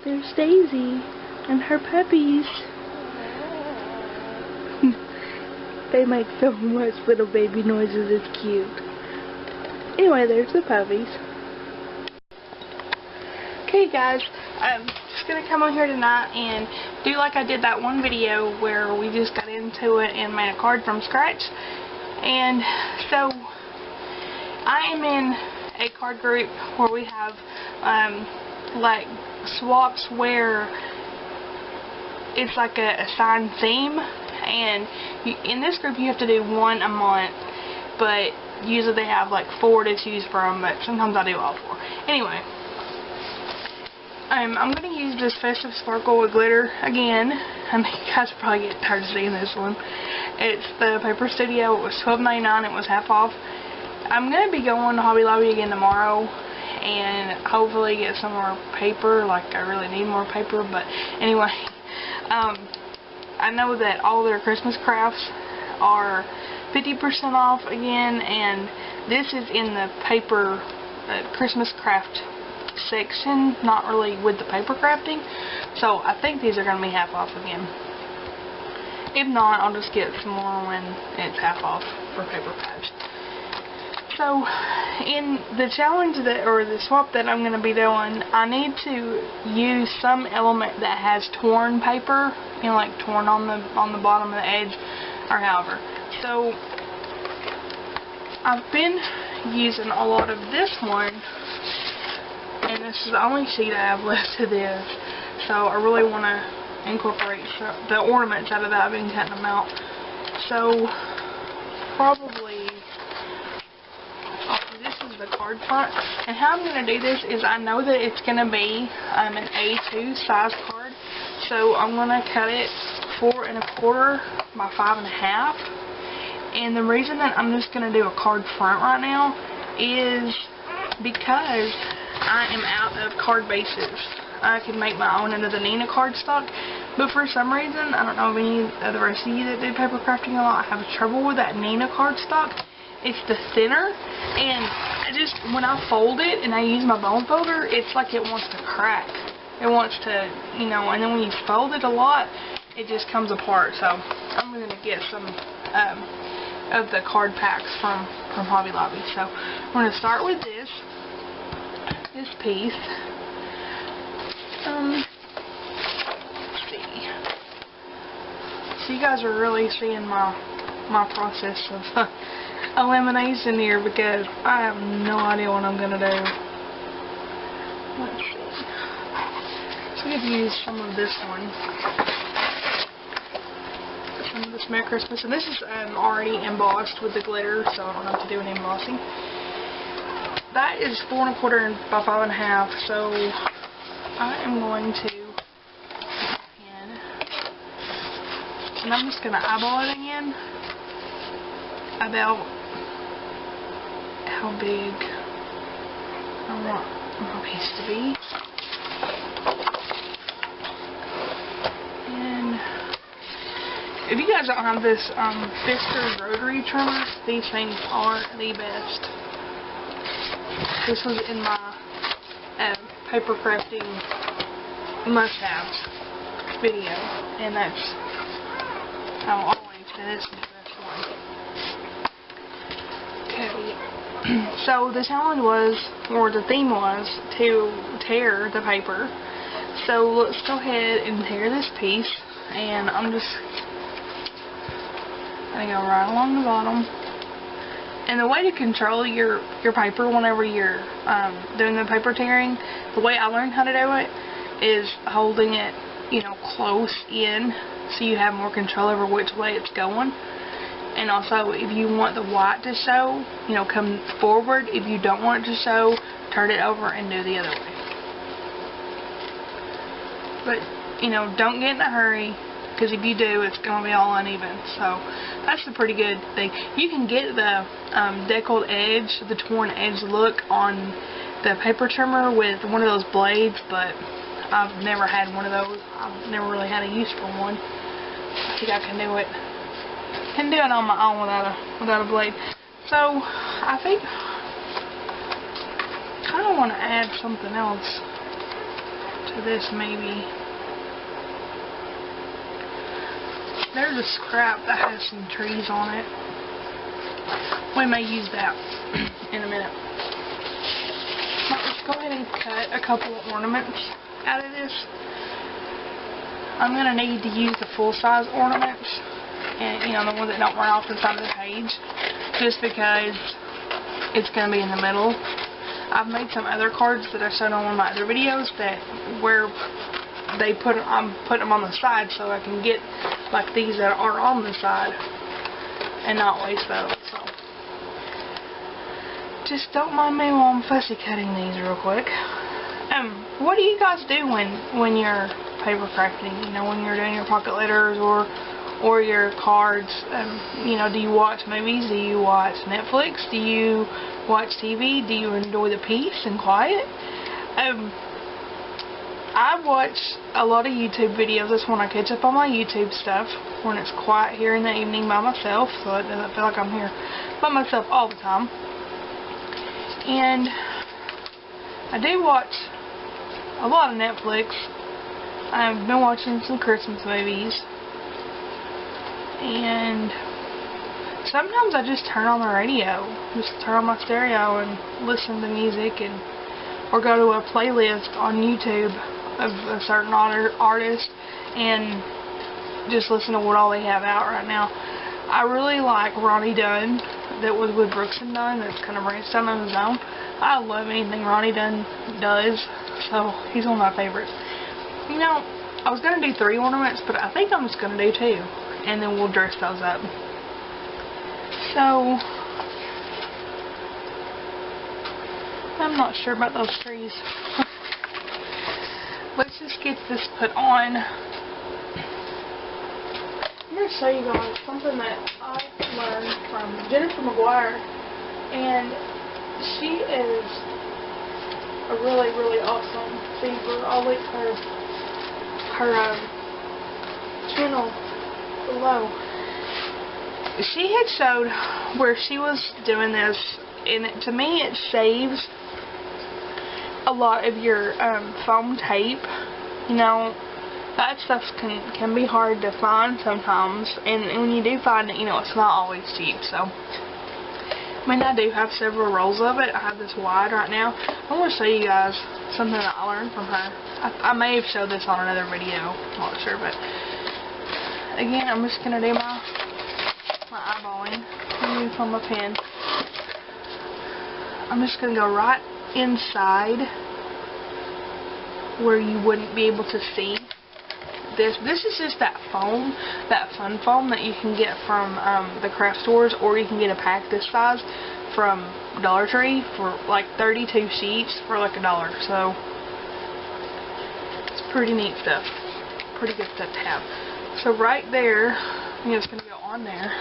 There's Daisy and her puppies. They make so much little baby noises, it's cute. Anyway, there's the puppies. Okay guys, I'm just going to come on here tonight and do like I did that one video where we just got into it and made a card from scratch. And so, I am in a card group where we have like swaps where it's like a assigned theme, and in this group you have to do one a month, but usually they have like 4 to choose from, but sometimes I do all 4. Anyway, I'm going to use this Festive Sparkle with glitter again. I mean, you guys probably get tired of seeing this one. It's the Paper Studio. It was $12.99. It was half off. I'm going to be going to Hobby Lobby again tomorrow and hopefully get some more paper. Like, I really need more paper, but anyway. I know that all their Christmas crafts are 50% off again, and this is in the paper Christmas craft section, not really with the paper crafting, so I think these are going to be half off again. If not, I'll just get some more when it's half off for paper pads. So, in the challenge or the swap that I'm going to be doing, I need to use some element that has torn paper, you know, like torn on the bottom of the edge, or however. So, I've been using a lot of this one, and this is the only sheet I have left to this, so I really want to incorporate the ornaments out of that. I've been cutting them out. So, probably, this is the card front, and how I'm going to do this is I know that it's going to be an A2 size card, so I'm going to cut it 4 1/4 by 5 1/2, and the reason that I'm just going to do a card front right now is because I am out of card bases. I can make my own into the Nina cardstock, but for some reason, I don't know if any of the rest of you that do paper crafting a lot have trouble with that Nina cardstock. It's the thinner, and when I fold it and I use my bone folder, it's like it wants to crack. It wants to, you know, and then when you fold it a lot, it just comes apart. So I'm going to get some of the card packs from Hobby Lobby. So we're going to start with this piece. Let's see. So you guys are really seeing my process of elimination here, because I have no idea what I'm going to do. Let's see. So I'm going to use some of this one. Some of this Merry Christmas. And this is already embossed with the glitter, so I don't have to do any embossing. That is 4 1/4 by 5 1/2, so I am going to and I'm just going to eyeball it again about how big I want my piece to be. And if you guys don't have this Fiskars rotary trimmer, these things are the best. This was in my paper crafting must-haves video, and that's I'll always say this is the best one. Okay, so the challenge was, or the theme was, to tear the paper. So let's go ahead and tear this piece, and I'm just going to go right along the bottom. And the way to control your paper whenever you're doing the paper tearing, the way I learned how to do it is holding it, you know, close in, so you have more control over which way it's going. And also, if you want the white to show, you know, come forward. If you don't want it to show, turn it over and do the other way. But, you know, don't get in a hurry, because if you do, it's going to be all uneven. So, that's a pretty good thing. You can get the deckled edge, the torn edge look on the paper trimmer with one of those blades, but I've never had one of those. I've never really had a use for one. I think I can do it. Can do it on my own without a blade. So I think I kind of want to add something else to this maybe. There's a scrap that has some trees on it. We may use that in a minute. Let's go ahead and cut a couple of ornaments out of this. I'm going to need to use the full-size ornaments, and you know, the ones that don't run off the side of the page, just because it's going to be in the middle. I've made some other cards that I showed on one of my other videos that where they put I'm putting them on the side so I can get like these that are on the side and not waste those. So just don't mind me while I'm fussy cutting these real quick. What do you guys do when you're paper crafting? You know, when you're doing your pocket letters or your cards? You know, do you watch movies? Do you watch Netflix? Do you watch TV? Do you enjoy the peace and quiet? I watch a lot of YouTube videos. That's when I catch up on my YouTube stuff, when it's quiet here in the evening by myself, so it doesn't feel like I'm here by myself all the time. And I do watch a lot of Netflix. I've been watching some Christmas movies, and sometimes I just turn on the radio, just turn on my stereo and listen to music, and or go to a playlist on YouTube of a certain artist and just listen to what all they have out right now. I really like Ronnie Dunn, that was with Brooks and Dunn, that's kind of branched out on his own. I love anything Ronnie Dunn does, so he's one of my favorites. You know, I was going to do 3 ornaments, but I think I'm just going to do 2, and then we'll dress those up. So, I'm not sure about those trees. Let's just get this put on. I'm going to show you guys something that I learned from Jennifer McGuire, and she is a really, really awesome beaver. I'll link her channel below. She had showed where she was doing this, and to me it saves a lot of your foam tape. You know, that stuff can be hard to find sometimes, and when you do find it, you know, it's not always cheap. So, I mean, I do have several rolls of it. I have this wide right now. I want to show you guys something that I learned from her. I may have showed this on another video, I'm not sure, but again, I'm just going to do my eyeballing from my pen. I'm just going to go right inside where you wouldn't be able to see this. This is just that foam, that fun foam that you can get from the craft stores, or you can get a pack this size from Dollar Tree for like 32 sheets for like $1. So it's pretty neat stuff, pretty good stuff to have. So right there, I'm just going to go on there,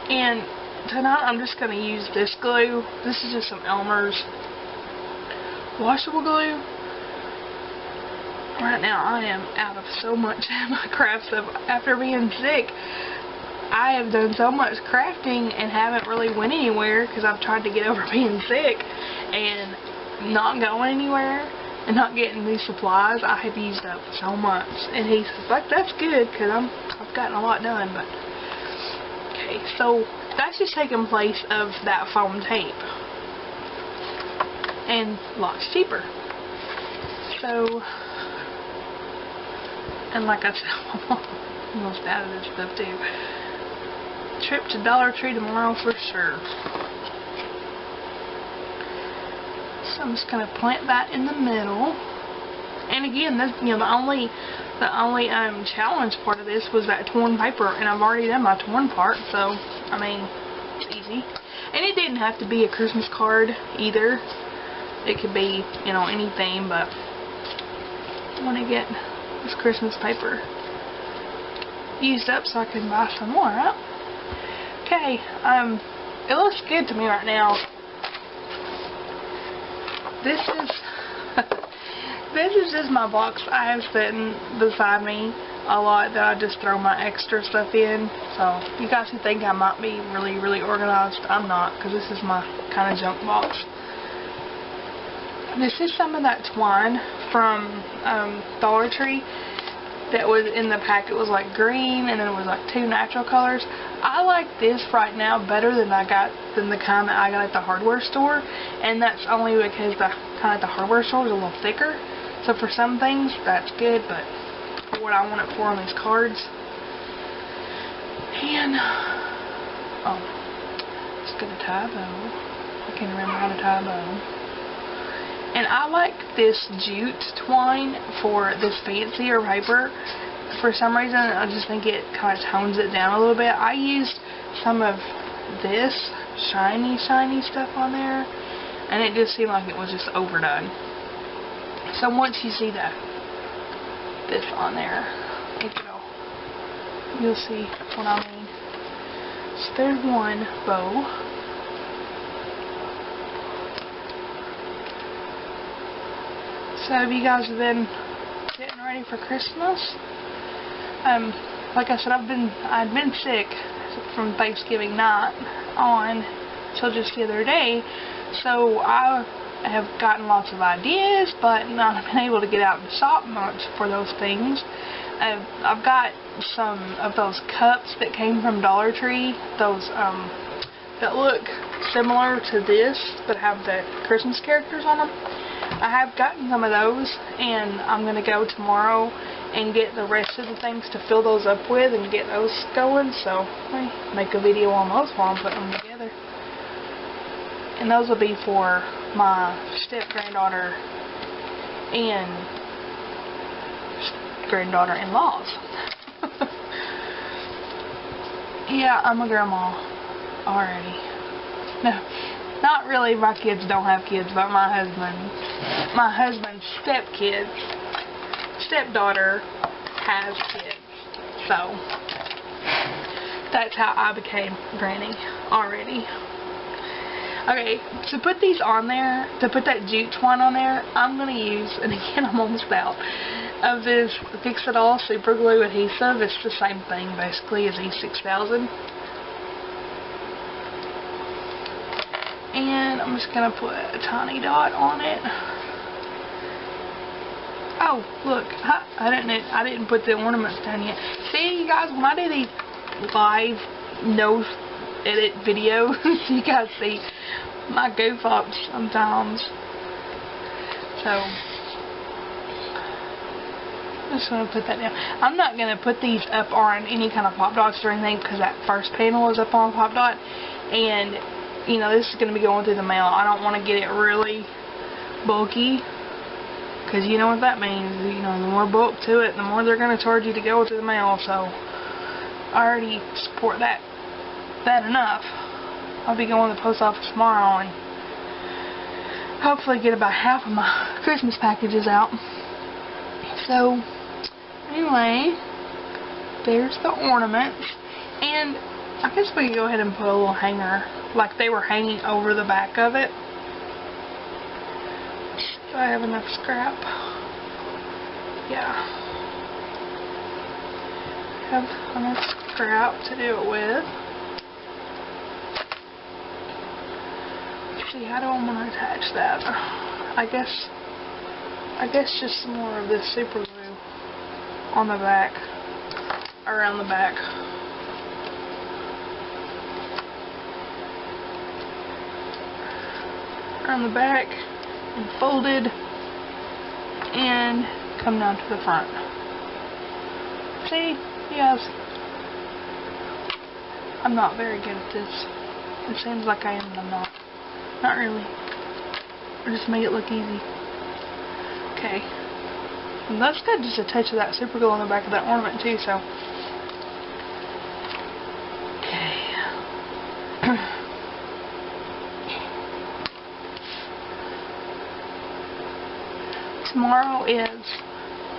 and tonight I'm just going to use this glue. This is just some Elmer's washable glue. Right now I am out of so much of my craft stuff. After being sick, I have done so much crafting and haven't really went anywhere because I've tried to get over being sick and not going anywhere and not getting these supplies. I have used up so much, and he's like, that's good because I've gotten a lot done. But okay, so that's just taking place of that foam tape, and lots cheaper. So, and like I said, I'm almost out of this stuff too. Trip to Dollar Tree tomorrow for sure. So I'm just gonna plant that in the middle. And again, this, you know, the only challenge part of this was that torn paper, and I've already done my torn part, so I mean, it's easy. And it didn't have to be a Christmas card either. It could be, you know, anything, but I want to get this Christmas paper used up so I can buy some more, right? Okay, it looks good to me right now. This is just my box I have sitting beside me a lot that I just throw my extra stuff in. So you guys who think I might be really, really organized, I'm not, because this is my kind of junk box. This is some of that twine from Dollar Tree that was in the pack. It was like green, and then it was like 2 natural colors. I like this right now better than the kind that I got at the hardware store, and that's only because the kind at the hardware store is a little thicker. So for some things that's good, but for what I want it for on these cards, and let's get a tie bow. I can't remember how to tie a bow. And I like this jute twine for this fancier paper. For some reason, I just think it kind of tones it down a little bit. I used some of this shiny stuff on there, and it just seemed like it was just overdone. So once you see this on there, you'll see what I mean. So there's one bow. So have you guys been getting ready for Christmas? Like I said, I'd been sick from Thanksgiving night on till just the other day, so I have gotten lots of ideas, but not been able to get out and shop much for those things. I've got some of those cups that came from Dollar Tree, those that look similar to this but have the Christmas characters on them. I have gotten some of those, and I'm going to go tomorrow and get the rest of the things to fill those up with and get those going, so I make a video on those while I'm putting them together. And those will be for my step-granddaughter and granddaughter-in-laws. Yeah, I'm a grandma already. No, not really. My kids don't have kids, but my husband's stepdaughter has kids. So that's how I became granny already. Okay, to put these on there, to put that jute twine on there, I'm going to use, and again I'm almost out, of this Fix It All super glue adhesive. It's the same thing basically as E6000. And I'm just going to put a tiny dot on it. Oh, look, I didn't put the ornaments down yet. See, you guys, when I do these live no edit videos, you guys see my goof ups sometimes. So I'm just going to put that down. I'm not going to put these up on any kind of pop dots or anything, because that first panel is up on pop dot, and you know, this is going to be going through the mail. I don't want to get it really bulky, because you know what that means. You know, the more bulk to it, the more they're going to charge you to go to the mail. So I already support that enough. I'll be going to the post office tomorrow and hopefully get about half of my Christmas packages out. So anyway, there's the ornaments, and I guess we can go ahead and put a little hanger, like they were hanging over the back of it. Do I have enough scrap? Yeah. I have enough scrap to do it with. Let's see, how do I want to attach that? I guess just some more of this super glue on the back, around the back. Around the back, and folded, and come down to the front. See, yes, I'm not very good at this. It seems like I am, but I'm not. Not really. Or just make it look easy. Okay. And that's good, just a touch of that super glue on the back of that ornament too, so. Okay. Tomorrow is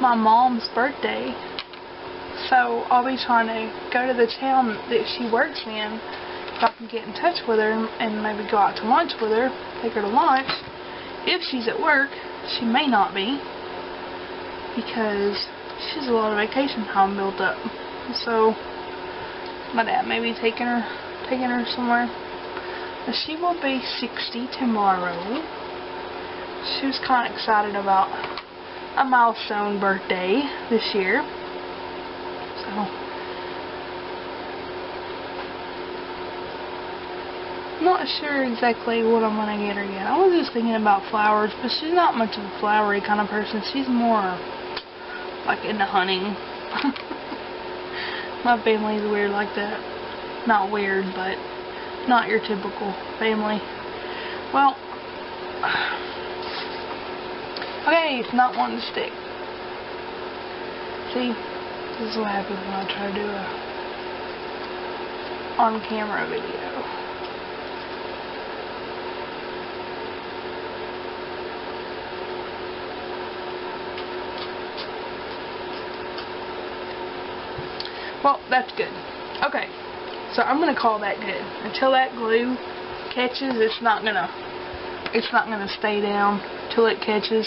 my mom's birthday, so I'll be trying to go to the town that she works in, if I can get in touch with her and maybe go out to lunch with her, take her to lunch. If she's at work, she may not be, because she has a lot of vacation time built up. So my dad may be taking her somewhere. But she will be 60 tomorrow. she was kind of excited about a milestone birthday this year. So, not sure exactly what I'm going to get her yet. I was just thinking about flowers, but she's not much of a flowery kind of person. She's more like into hunting. My family's weird like that. Not weird, but not your typical family. Well, okay, it's not wanting to stick. See, this is what happens when I try to do a on-camera video. Well, that's good. Okay, so I'm gonna call that good. Until that glue catches, it's not gonna stay down till it catches.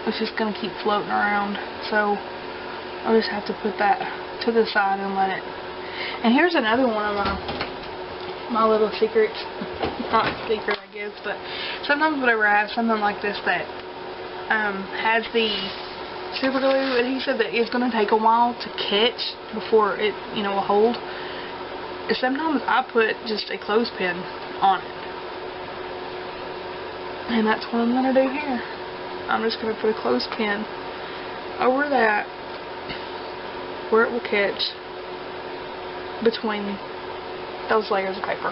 It's just gonna keep floating around. So I'll just have to put that to the side and let it. And here's another one of my little secrets. Not a secret, I guess, but sometimes whenever I have something like this that has the super glue adhesive that is going to take a while to catch before it, will hold. Sometimes I put just a clothespin on it. And that's what I'm going to do here. I'm just going to put a clothespin over that where it will catch between those layers of paper.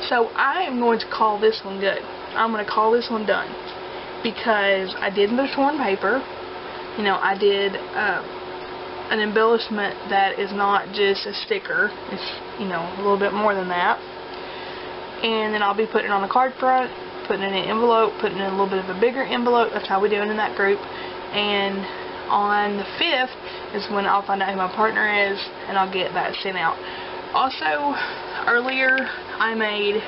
So I am going to call this one good. I'm going to call this one done. Because I did the torn paper, I did an embellishment that is not just a sticker, it's, a little bit more than that. And then I'll be putting it on the card front, putting it in an envelope, putting it in a little bit of a bigger envelope. That's how we do it in that group. And on the 5th is when I'll find out who my partner is, and I'll get that sent out. Also, earlier I made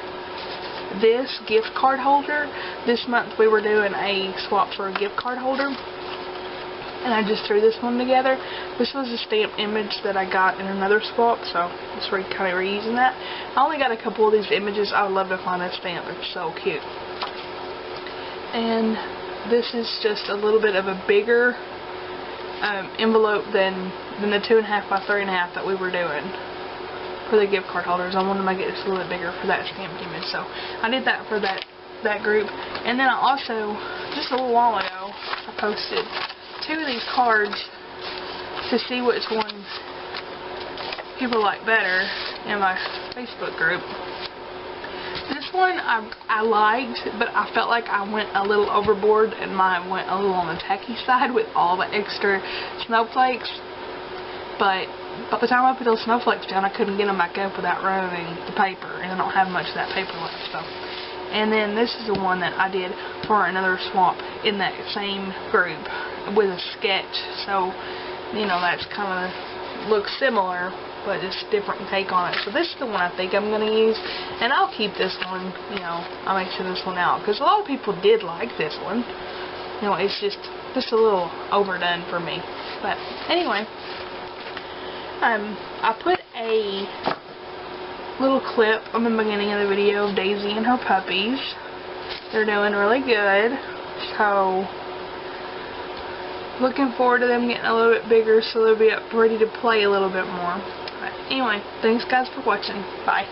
this gift card holder. This month we were doing a swap for a gift card holder, and I just threw this one together. This was a stamped image that I got in another swap, so just kind of reusing that. I only got a couple of these images. I would love to find a stamp. It's so cute. And this is just a little bit of a bigger envelope than the 2.5 by 3.5 that we were doing for the gift card holders. I wanted to make it just a little bit bigger for that stamped image, so I did that for that group. And then I also, just a little while ago, I posted 2 of these cards to see which one people like better in my Facebook group. This one I liked, but I felt like I went a little overboard, and mine went a little on the tacky side with all the extra snowflakes. But by the time I put those snowflakes down, I couldn't get them back up without ruining the paper, and I don't have much of that paper left. So, and then this is the one that I did for another swap in that same group with a sketch. So, that's kind of looks similar, but just different take on it. So this is the one I think I'm going to use, and I'll keep this one. I'll make sure this one out, because a lot of people did like this one. It's just a little overdone for me. But anyway. I put a little clip on the beginning of the video of Daisy and her puppies. They're doing really good, so looking forward to them getting a little bit bigger so they'll be ready to play a little bit more. But anyway, thanks guys for watching. Bye.